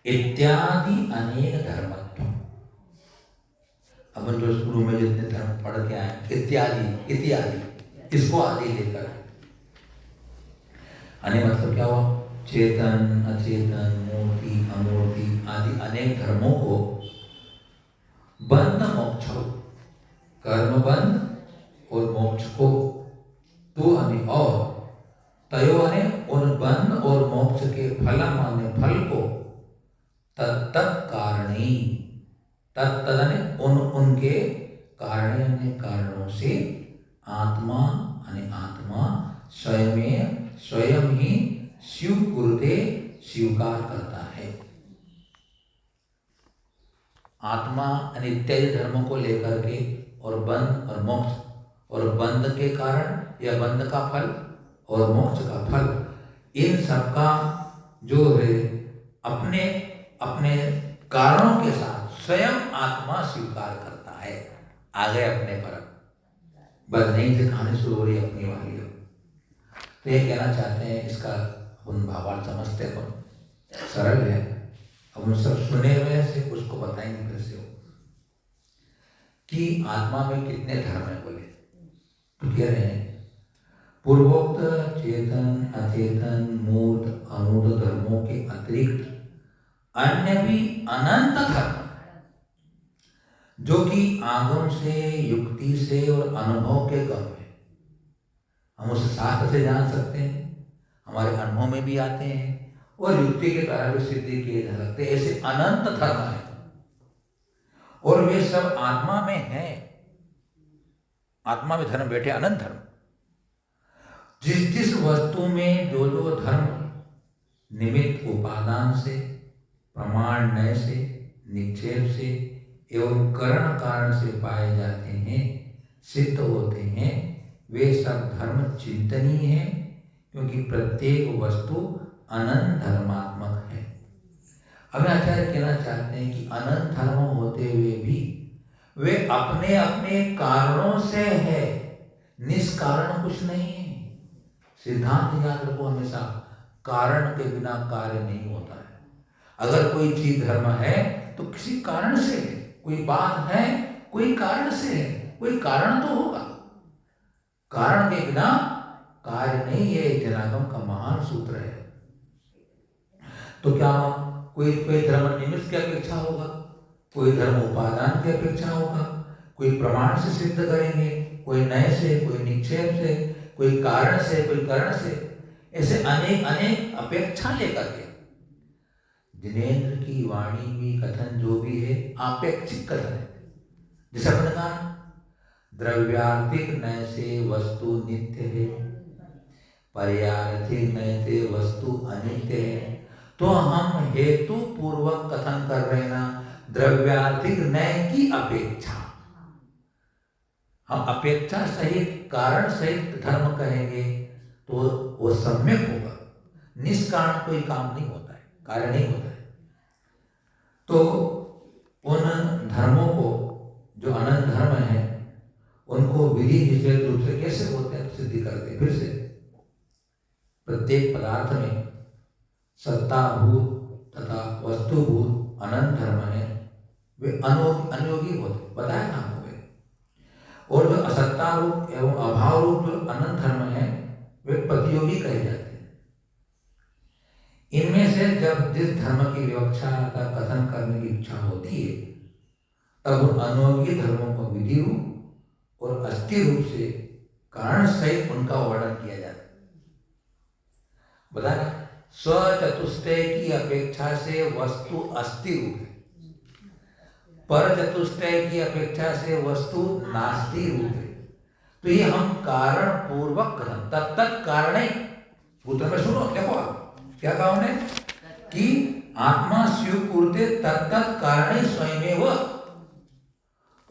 इत्यादि अनेक धर्मत्व। अपन जो शुरू में जितने धर्म पढ़ के आए, इत्यादि इत्यादि, इसको आदि लेकर, अने मतलब क्या हुआ? चेतन, अचेतन, मूर्ति, अमूर्ति आदि अनेक धर्मों को बंध मोक्ष, कर्म बंध और मोक्ष को, तो अने और तयो अने उन बंध और मोक्ष के फलम अने फल को तत्तत् कारणी, तत्तदने उन उनके कारणे अन्य कारणों से आत्मा अने आत्मा स्वयं ही स्वीकुरुते स्वीकार करता है। आत्मा अनित्य धर्मों को लेकर के और बंध और मोक्ष, और बंध के कारण या बंध का फल और मोक्ष का फल, इन सब का जो है अपने अपने कारणों के साथ स्वयं आत्मा स्वीकार करता है। आ गए अपने पर, बस नहीं से कहानी शुरू हो रही अपनी वाली। तो ये कहना चाहते हैं, इसका उन भावार्थ समझते हैं, सरल है। अब उन सब सुने हुए से उसको बताएंगे फिर से कि आत्मा में कितने धर्म है। बोले तो कह रहे हैं पूर्वोक्त चेतन, अचेतन, मूर्त, अमूर्त धर्मों के अतिरिक्त अन्य भी अनंत धर्म, जो कि आगम से, युक्ति से और अनुभव के गम है। हम उसे शास्त्र से जान सकते हैं, हमारे अनुभव में भी आते हैं, और युक्ति के द्वारा भी सिद्धि किए जा सकते हैं। ऐसे अनंत धर्म है, और वे सब आत्मा में हैं। आत्मा में धर्म बैठे अनंत धर्म, जिस जिस वस्तु में जो जो धर्म निमित्त उपादान से, प्रमाण नय से, निक्षेप से एवं करण कारण से पाए जाते हैं, सिद्ध होते हैं, वे सब धर्म चिंतनीय हैं, क्योंकि प्रत्येक वस्तु अनंत धर्मात्मक है। अब आचार्य कहना चाहते हैं कि अनंत धर्म होते हुए भी वे अपने अपने कारणों से है, निष्कारण कुछ नहीं है। सिद्धांत याद रखो हमेशा, कारण के बिना कार्य नहीं होता है। अगर कोई चीज धर्म है तो किसी कारण से है, कोई बात है कोई कारण से है, कोई कारण तो होगा। कारण के बिना कार्य नहीं, ये जनागम का महान सूत्र है। तो क्या कोई धर्म निमित्त की अपेक्षा होगा, कोई धर्म उपादान की अपेक्षा होगा, कोई प्रमाण से सिद्ध करेंगे, कोई नय से, कोई निक्षेप से, कोई कारण से, कोई करण से, ऐसे अनेक अनेक अपेक्षा लेकर के। जिनेंद्र की वाणी में कथन जो भी है आपेक्षिक कथन है। जैसे अपने कहा द्रव्यार्थिक नय से वस्तु नित्य है, पर्यार्थिक नय से वस्तु अनित्य है। तो हम हेतु पूर्वक कथन कर रहे ना, द्रव्यार्थिक नय की अपेक्षा। हम अपेक्षा सहित कारण सहित धर्म कहेंगे तो वो सम्यक होगा। निष्कारण कोई काम नहीं होता है, कार्य नहीं होता है। तो उन धर्मों को जो अनंत धर्म है उनको विधि निषेध रूप से कैसे होते हैं सिद्धि करते। फिर से प्रत्येक पदार्थ में सत्ताभूत तथा वस्तुभूत अनंत धर्म है, वे अनुयोगी होते, बताया ना हमें। और जो असत्ता रूप एवं अभाव रूप जो अनंत धर्म है वे प्रतियोगी कहे जाते हैं। इनमें से जब जिस धर्म की विवक्षा का कथन करने की इच्छा होती है तब उन अनुयोगी धर्मों को विधि रूप और अस्थि रूप से कारण सहित उनका वर्णन किया जाता है। बताना स्वचतुष्टय की अपेक्षा से वस्तु अस्थि रूप है, पर चतुष्टय की अपेक्षा से वस्तु नास्ति रूप है। तो ये हम कारण पूर्वक तत्त कारणे सूत्र में सुनो, देखो आप क्या कहा उन्हें कि आत्मा स्वीकृते तत्त कारणे स्वयमेव,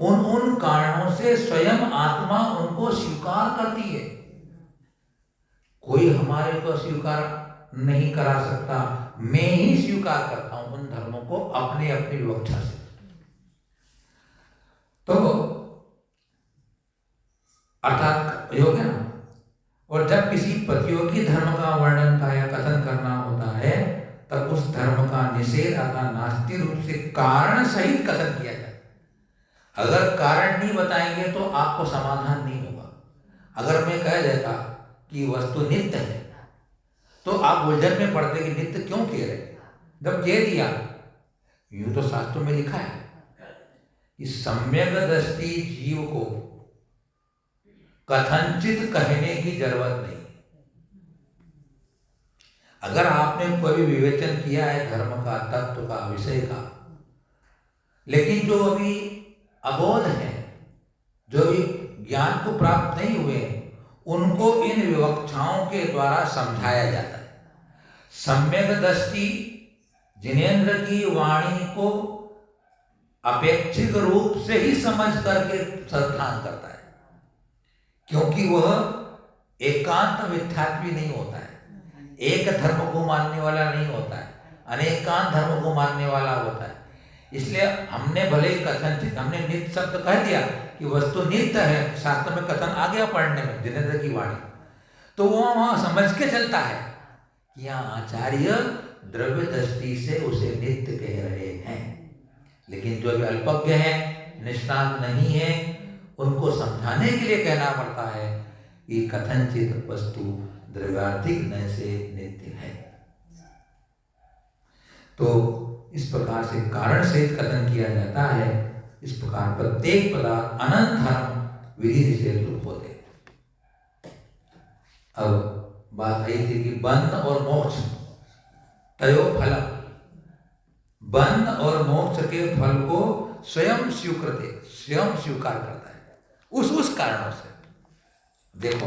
उन कारणों से स्वयं आत्मा उनको स्वीकार करती है। कोई हमारे को स्वीकार नहीं करा सकता, मैं ही स्वीकार करता हूं उन धर्मों को अपने अपनी विवक्षा से। तो अर्थात हो गया ना। और जब किसी प्रतियोगी धर्म का वर्णन का या कथन करना होता है तब उस धर्म का निषेध अथवा नास्ति रूप से कारण सहित कथन किया जाए। अगर कारण नहीं बताएंगे तो आपको समाधान नहीं होगा। अगर मैं कह देता कि वस्तु नित्य है तो आप उलझन में पड़ते कि नित्य क्यों कह रहे। जब कह दिया, यूं तो शास्त्रों में लिखा है कि सम्यक दृष्टि जीव को कथनचित कहने की जरूरत नहीं। अगर आपने कोई विवेचन किया है धर्म का, तत्व का, विषय का, लेकिन जो अभी अबोध है, जो भी ज्ञान को प्राप्त नहीं हुए, उनको इन विवक्षाओं के द्वारा समझाया जाता है। सम्यक दृष्टि जिनेंद्र की वाणी को अपेक्षिक रूप से ही समझ करके संधान करता है, क्योंकि वह एकांत मिथ्यात्वी नहीं होता है, एक धर्म को मानने वाला नहीं होता है, अनेकांत धर्म को मानने वाला होता है। इसलिए हमने भले ही कथनचित, हमने नित्य शब्द कह दिया कि वस्तु नित्य है, शास्त्र में कथन आ गया पढ़ने में जिनेंद्र की वाणी, तो वो वहां समझ के चलता है कि यहाँ आचार्य द्रव्य दृष्टि से उसे नित्य कह रहे हैं। लेकिन जो भी अल्पज्ञ है, निष्णात नहीं है, उनको समझाने के लिए कहना पड़ता है कि कथनचित वस्तु द्रव्यार्थिक नय से नित्य है। तो इस प्रकार से कारण सहित कथन किया जाता है। इस प्रकार प्रत्येक पदार्थ अनंत धर्म विधि निषेध रूप होते। अब बात आई थी कि बंध और मोक्ष तयो फल, बंध और मोक्ष के फल को स्वयं स्वीकृते, स्वयं स्वीकार करता है उस कारणों से। देखो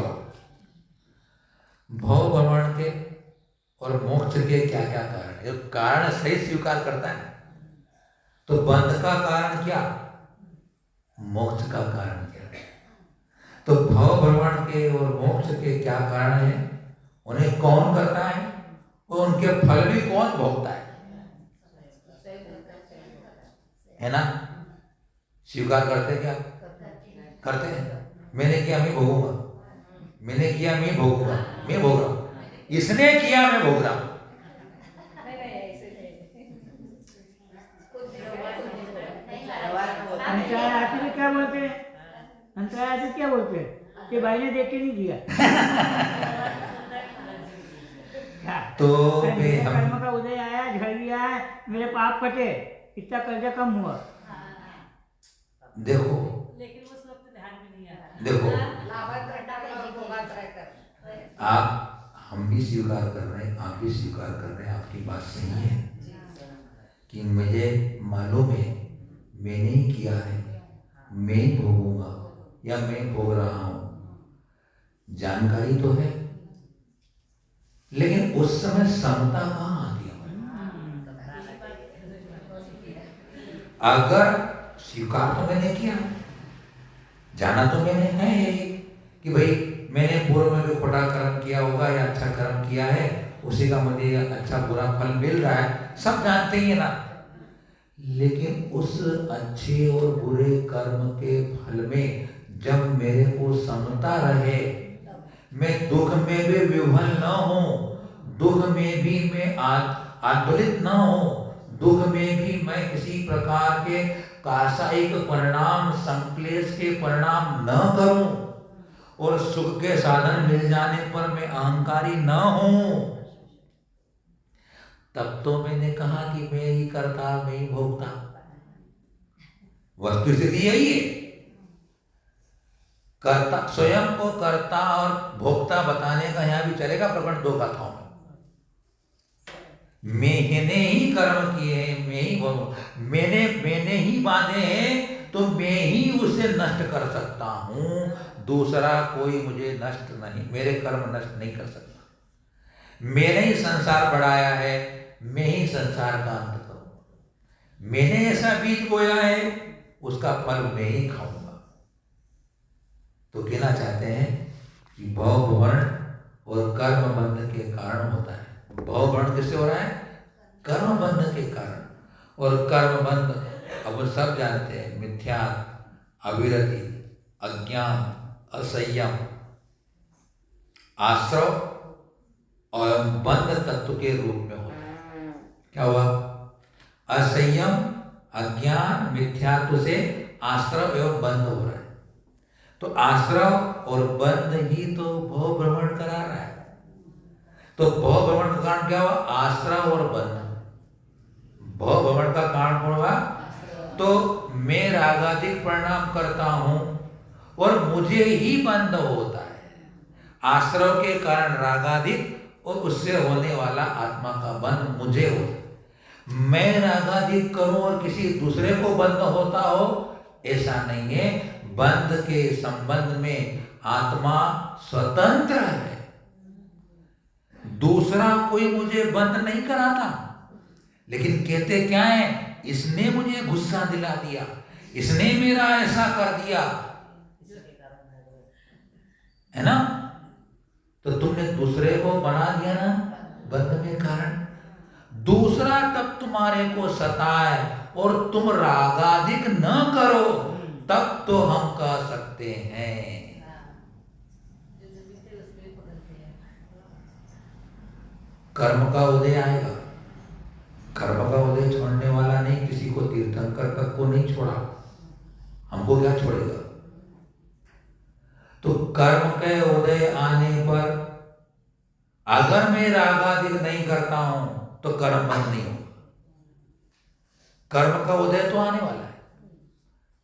भव भ्रमण के और मोक्ष के क्या क्या कारण है? जब कारण सही स्वीकार करता है तो बंध का कारण क्या, मोक्ष का कारण क्या है? तो भव भ्रमण के और मोक्ष के क्या कारण है, उन्हें कौन करता है और उनके फल भी कौन भोगता है ना? स्वीकार करते क्या? करते हैं। मैंने किया मैं भोगूंगा, मैंने किया मैं भोगूंगा, मैं भोग रहा हूं, इसने किया मैं भोग रहा हूं। अंतराय आरती में क्या बोलते हैं? अंतराय आरती क्या बोलते हैं कि भाई ने देख के नहीं दिया। तो मेरे कर्म का उदय आया, झड़ गया, मेरे पाप कटे, इतना कर्जा कम हुआ। देखो लेकिन उस वक्त ध्यान में नहीं आया। देखो आप, हम भी स्वीकार कर रहे हैं, आप भी स्वीकार कर रहे हैं, आपकी बात सही है कि मुझे मालूम है मैंने ही किया है, मैं ही भोगूंगा या मैं भोग रहा हूं, जानकारी तो है, लेकिन उस समय समता कहाँ आती है? अगर स्वीकार तो मैंने किया, जाना तो मैंने है यही कि भाई मैंने पूर्व में जो खोटा कर्म किया होगा या अच्छा कर्म किया है, उसी का मुझे अच्छा बुरा फल मिल रहा है, सब जानते ही है ना। लेकिन उस अच्छे और बुरे कर्म के फल में जब मेरे को समता रहे, मैं दुख में भी विह्वल न हो, दुख में भी मैं आंदोलित न हो, दुख में भी मैं किसी प्रकार के कासायिक परिणाम, संक्लेश के परिणाम न करूं, और सुख के साधन मिल जाने पर मैं अहंकारी न हूं, तब तो मैंने कहा कि मैं ही करता, मैं ही भोगता। वस्तुस्थिति यही है। कर्ता, स्वयं को कर्ता और भोक्ता बताने का यहां भी चलेगा प्रकरण 2 कथाओं में। मैंने ही कर्म किए हैं, मैं ही भोग, मैंने ही बांधे हैं, तो मैं ही उसे नष्ट कर सकता हूं, दूसरा कोई मुझे नष्ट नहीं, मेरे कर्म नष्ट नहीं कर सकता। मैंने ही संसार बढ़ाया है, मैं ही संसार का अंत करूंगा। मैंने ऐसा बीज बोया है, उसका फल मैं ही खाऊंगा। तो कहना चाहते हैं कि भव भ्रमण और कर्म बंध के कारण होता है। भव भ्रमण किससे हो रहा है? कर्म बंध के कारण। और कर्म बंध अब सब जानते हैं, मिथ्या, अविरति, अज्ञान, असंयम, आश्रव और बंध तत्व के रूप में होता है। क्या हुआ? असंयम, अज्ञान, मिथ्यात्व से आश्रव एवं बंध हो रहा है। तो आश्रव और बंध ही तो भव भ्रमण करा रहा है। तो भव भ्रमण का कारण क्या हुआ? आश्रव और बंध। भव भ्रमण का कारण कौन हुआ? तो मैं रागाधिक परिणाम करता हूं और मुझे ही बंध होता है। आश्रव के कारण रागाधिक और उससे होने वाला आत्मा का बंध मुझे होता है। मैं रागाधिक करूं और किसी दूसरे को बंध होता हो, ऐसा नहीं है। बंध के संबंध में आत्मा स्वतंत्र है, दूसरा कोई मुझे बंद नहीं कराता। लेकिन कहते क्या है? इसने मुझे गुस्सा दिला दिया, इसने मेरा ऐसा कर दिया, है ना? तो तुमने दूसरे को बना दिया ना बंध में कारण। दूसरा तब तुम्हारे को सताए और तुम रागाधिक न करो, तब तो हम कह सकते हैं। कर्म का उदय आएगा। कर्म का उदय छोड़ने वाला नहीं, किसी को तीर्थंकर तक को नहीं छोड़ा, हमको क्या छोड़ेगा? तो कर्म के उदय आने पर अगर मैं रागाधिक नहीं करता हूं तो कर्म बंद नहीं होगा। कर्म का उदय तो आने वाला है।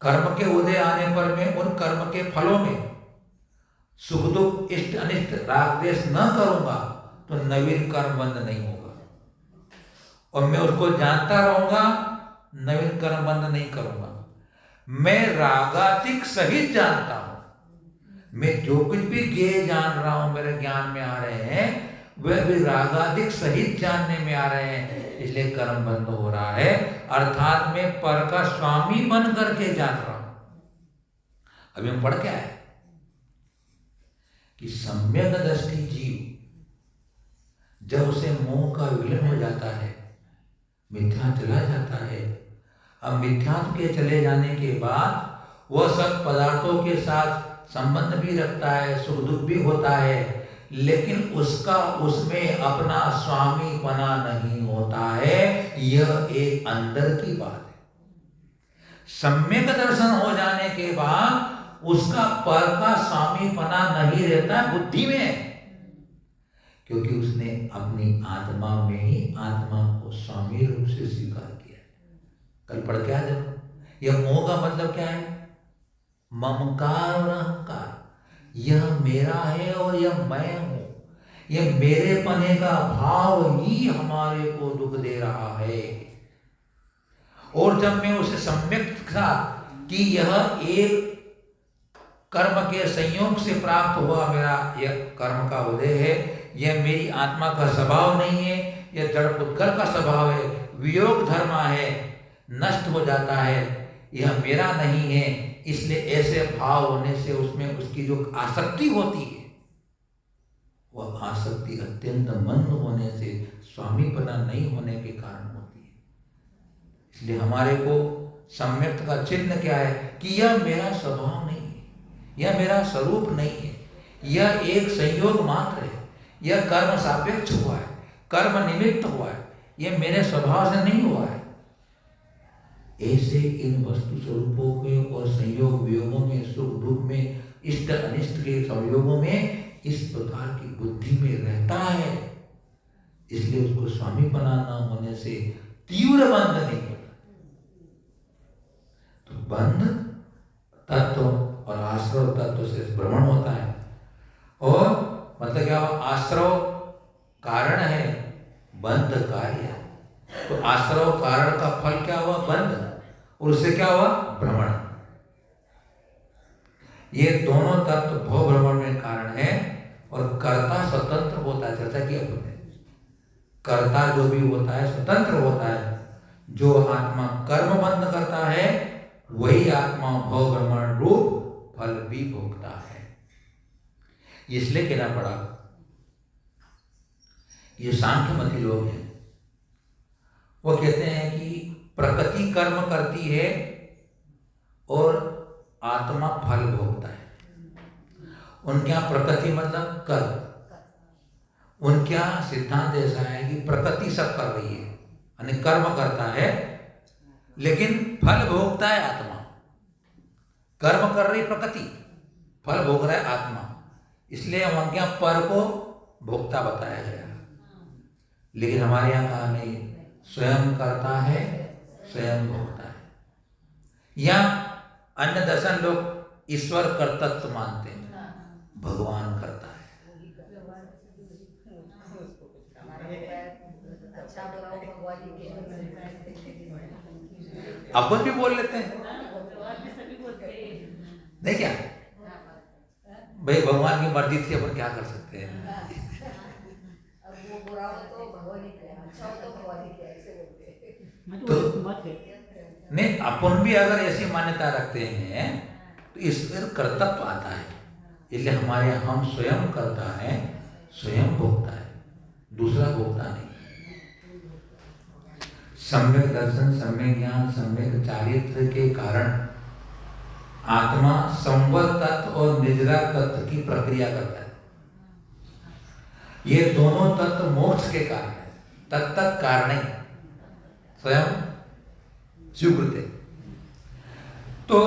कर्म के उदय आने पर मैं उन कर्म के फलों में सुख दुख इष्ट अनिष्ट राग द्वेष न करूंगा तो नवीन कर्म बंद नहीं होगा, और मैं उसको जानता रहूंगा, नवीन कर्म बंद नहीं करूंगा। मैं रागाधिक सहित जानता हूं, मैं जो कुछ भी ज्ञेय जान रहा हूं, मेरे ज्ञान में आ रहे हैं, वह भी रागादिक सहित जानने में आ रहे हैं, इसलिए कर्म बंद हो रहा है। अर्थात मैं पर का स्वामी बन करके जान रहा हूं। अभी हम पढ़ क्या है कि सम्यक दृष्टि जीव जब उसे मोह का विलय हो जाता है, मिथ्या चला जाता है। अब मिथ्यात्व के चले जाने के बाद वह सब पदार्थों के साथ संबंध भी रखता है, सुख दुख भी होता है, लेकिन उसका उसमें अपना स्वामी पना नहीं होता है। यह एक अंदर की बात है। सम्यक दर्शन हो जाने के बाद उसका पर का स्वामी पना नहीं रहता बुद्धि में, क्योंकि उसने अपनी आत्मा में ही आत्मा को स्वामी रूप से स्वीकार किया। कल पढ़ के आ जाओ, यह मोह का मतलब क्या है? ममकार और अहंकार। यह मेरा है और यह मैं हूं, यह मेरे पने का भाव ही हमारे को दुख दे रहा है। और जब मैं उसे सम्यक था कि यह एक कर्म के संयोग से प्राप्त हुआ मेरा यह कर्म का उदय है, यह मेरी आत्मा का स्वभाव नहीं है, यह जड़ पुद्गल का स्वभाव है, वियोग धर्म है, नष्ट हो जाता है, यह मेरा नहीं है। इसलिए ऐसे भाव होने से उसमें उसकी जो आसक्ति होती है, वह आसक्ति अत्यंत मंद होने से, स्वामीपना नहीं होने के कारण होती है। इसलिए हमारे को सम्यक का चिन्ह क्या है कि यह मेरा स्वभाव नहीं है, यह मेरा स्वरूप नहीं है, यह एक संयोग मात्र है, यह कर्म सापेक्ष हुआ है, कर्म निमित्त हुआ है, यह मेरे स्वभाव से नहीं हुआ है। ऐसे इन वस्तु स्वरूपों के और संयोग वियोगों में, सुख दुख में, इष्ट अनिष्ट के संयोगों में इस प्रकार की बुद्धि में रहता है। इसलिए उसको स्वामीपना न होने से तीव्र बंध नहीं होता। तो बंध तत्व और आश्रव तत्व से भ्रमण होता है। और मतलब क्या हुआ? आश्रव कारण है, बंध कार्य है। तो आश्रव कारण का फल क्या हुआ? बंध। और उससे क्या हुआ? भ्रमण। ये दोनों तत्व भव भ्रमण में कारण है। और कर्ता स्वतंत्र होता है, चर्चा किया हमने। कर्ता जो भी होता है स्वतंत्र होता है। जो आत्मा कर्म बंध करता है वही आत्मा भव भ्रमण रूप फल भी भोगता है। इसलिए कहना पड़ा, ये सांख्यमती लोग हैं, वो कहते हैं कि प्रकृति कर्म करती है और आत्मा फल भोगता है। उनके यहाँ प्रकृति मतलब कर्म। उनके यहाँ सिद्धांत ऐसा है कि प्रकृति सब कर रही है, यानी कर्म करता है, लेकिन फल भोगता है आत्मा। कर्म कर रही प्रकृति, फल भोग रहा है आत्मा। इसलिए उनके यहाँ पर को भोक्ता बताया गया। लेकिन हमारे यहाँ कहा नहीं, स्वयं करता है, स्वयं भोगता है। या अन्य दर्शन लोग ईश्वर कर्तृत्व मानते हैं, भगवान करता है। अपन भी बोल लेते हैं, नहीं क्या भाई, भगवान की मर्जी थी, अपन क्या कर सकते हैं। तो नहीं, अपन भी अगर ऐसी मान्यता रखते हैं तो ईश्वर कर्तव्य आता है। इसलिए हमारे यहाँ हम स्वयं करता है, स्वयं भोगता है, दूसरा भोगता नहीं। सम्यक दर्शन, सम्यक ज्ञान, सम्यक चारित्र के कारण आत्मा संवर तत्व और निजरा तत्व की प्रक्रिया करता है। ये दोनों तत्व मोक्ष के कारण है, तत्त कारण स्वयं स्वीकृत है। तो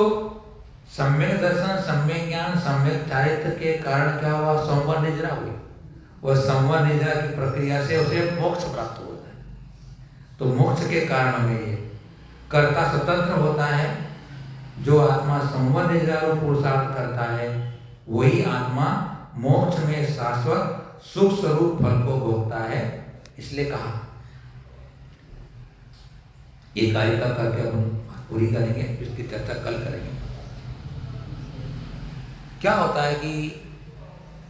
सम्यक दर्शन, सम्यक ज्ञान, सम्यक चारित्र के कारण क्या हुआ? संवर निजरा हुई। वह संवर निजरा की प्रक्रिया से उसे मोक्ष प्राप्त होता है। तो मोक्ष के कारण में ये कर्ता स्वतंत्र होता है। जो आत्मा संवर निजरा रूप पुरुषार्थ करता है वही आत्मा मोक्ष में शाश्वत सुख स्वरूप फल को भोगता है। इसलिए कहा ये कारिका करके हम पूरी करेंगे, इसकी चर्चा कल करेंगे। क्या होता है कि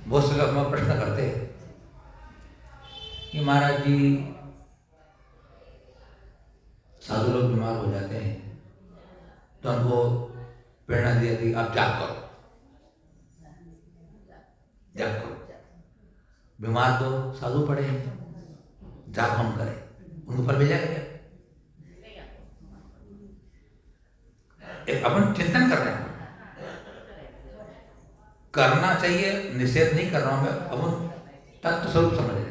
बहुत से लोग हमें प्रश्न करते हैं कि महाराज जी साधु लोग बीमार हो जाते हैं तो हमको प्रेरणा दी जाती है आप जाप करो, जाप करो। बीमार तो साधु पड़े हैं, जाप हम करें, उनको फल मिल जाएगा क्या? एक अपन चिंतन कर रहे हैं, करना चाहिए, निषेध नहीं कर रहा हूं मैं, अपन तत्व स्वरूप समझ रहे हैं।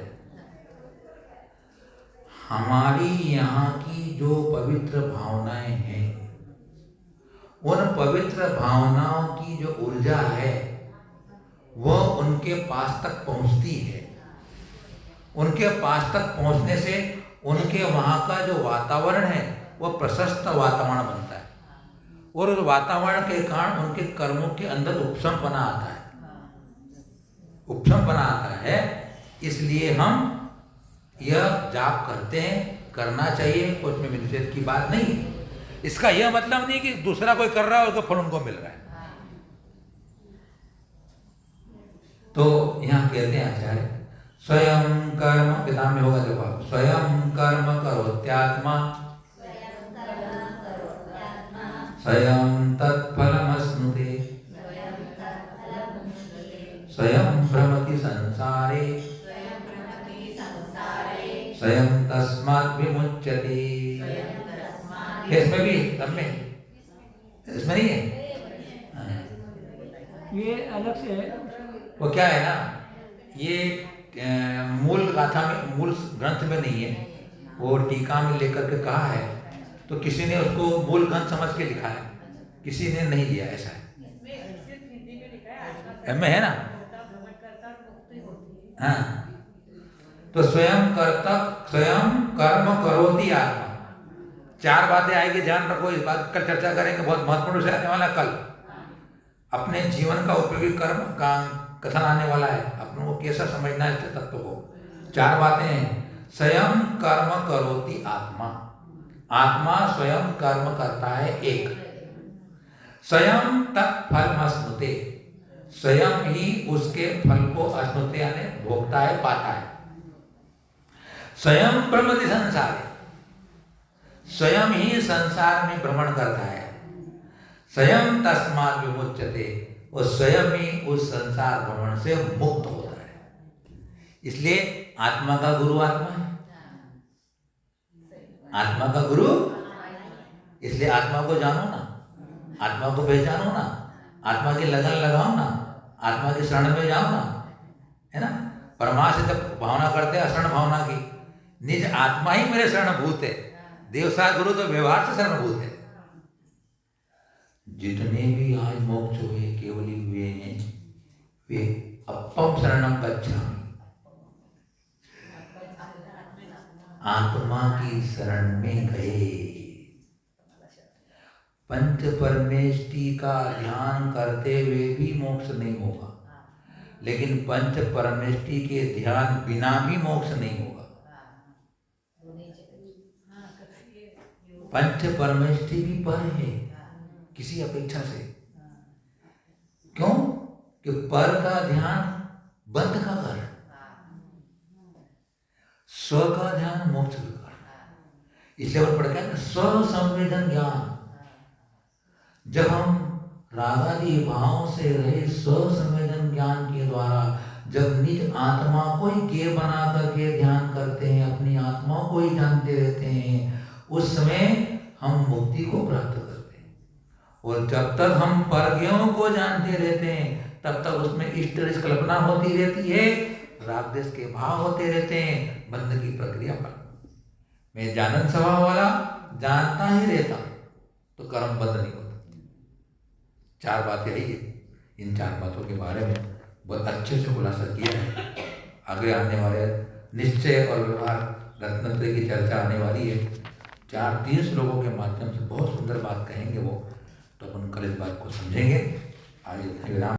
हमारी यहाँ की जो पवित्र भावनाएं हैं, उन पवित्र भावनाओं की जो ऊर्जा है वह उनके पास तक पहुंचती है। उनके पास तक पहुंचने से उनके वहाँ का जो वातावरण है वह प्रशस्त वातावरण बनता है और उस वातावरण के कारण उनके कर्मों के अंदर उपशमपना आता है, उपशमपना आता है। इसलिए हम यह जाप करते हैं, करना चाहिए, कुछ में निषेध की बात नहीं है। इसका यह मतलब नहीं कि दूसरा कोई कर रहा है उसका फल उनको मिल रहा है। तो यहाँ कहते हैं आचार्य स्वयं कर्म, किताब में होगा देखो आप, स्वयं कर्म करोत्यात्मा स्वयं तत्फलमश्नुते स्वयं भ्रमति संसारे स्वयं तस्मात् विमुच्यते। इसमें भी सब में, इसमें नहीं है ये अलग से है। वो क्या है ना, ये मूल गाथा में, मूल ग्रंथ में नहीं है, वो टीका में लेकर के कहा है तो किसी ने उसको मूल ग्रंथ समझ के लिखा है, किसी ने नहीं लिया, ऐसा है। में है ना, हाँ। तो स्वयं कर्ता, स्वयं कर्म करोति आत्मा। चार बातें आएगी, ध्यान रखो, इस बात कल चर्चा करेंगे, बहुत महत्वपूर्ण विषय आने वाला कल। अपने जीवन का उपयोगी कर्म का कथन आने वाला है, अपनों को कैसा समझना है इस तत्व को। चार बातें हैं, स्वयं कर्म करोति आत्मा, आत्मा स्वयं कर्म करता है एक, स्वयं तत्फलमश्नुते, स्वयं ही उसके फल को अश्नुते यानी भोगता है, पाता है। स्वयं भ्रमति संसार, स्वयं ही संसार में भ्रमण करता है। स्वयं तस्मात् विमुच्यते, और स्वयं ही उस संसार भ्रमण से मुक्त होता है। इसलिए आत्मा का गुरु आत्मा है, आत्मा का गुरु, इसलिए आत्मा को जानो ना, आत्मा को पहचानो ना, आत्मा की लगन लगाओ ना, आत्मा की शरण में जाओ ना, है ना। परमा से जब भावना करते हैं अशरण भावना की, निज आत्मा ही मेरे शरणभूत है, देवसार गुरु तो व्यवहार से शरणभूत है। जितने भी आज मोक्ष हुए, केवली हुए हैं, वे अपम शरणम गच्छामि, आत्मा की शरण में गए। पंच परमेष्टि का ध्यान करते हुए भी मोक्ष नहीं होगा, लेकिन पंच परमेष्टि के ध्यान बिना भी मोक्ष नहीं होगा। पंच परमेष्टि भी पर है किसी अपेक्षा से, क्यों कि पर का ध्यान बंध का घर, स्व का ध्यान मोक्ष का घर। इसलिए वो पढ़ के स्व संवेदन ज्ञान, जब हम रागादि भावों से रहे स्व संवेदन ज्ञान के द्वारा जब निज आत्मा को ही के बना करके ध्यान करते हैं, अपनी आत्मा को ही जानते रहते हैं, उस समय हम मुक्ति को प्राप्त करते हैं। और जब तक हम परज्ञों को जानते रहते हैं तब तक उसमें इष्ट रस कल्पना होती रहती है, राग द्वेष के भाव होते रहते हैं, बंध की प्रक्रिया पर। मैं जानन स्वभाव वाला जानता ही रहता तो कर्म बंद नहीं होता। चार बातें है ये, इन चार बातों के बारे में बहुत अच्छे से खुलासा किया है। आगे आने वाले निश्चय और व्यवहार रत्नत्रय की चर्चा आने वाली है, 4-3 श्लोकों के माध्यम से बहुत सुंदर बात कहेंगे वो, तो अपन कल इस बात को समझेंगे। आज विराम।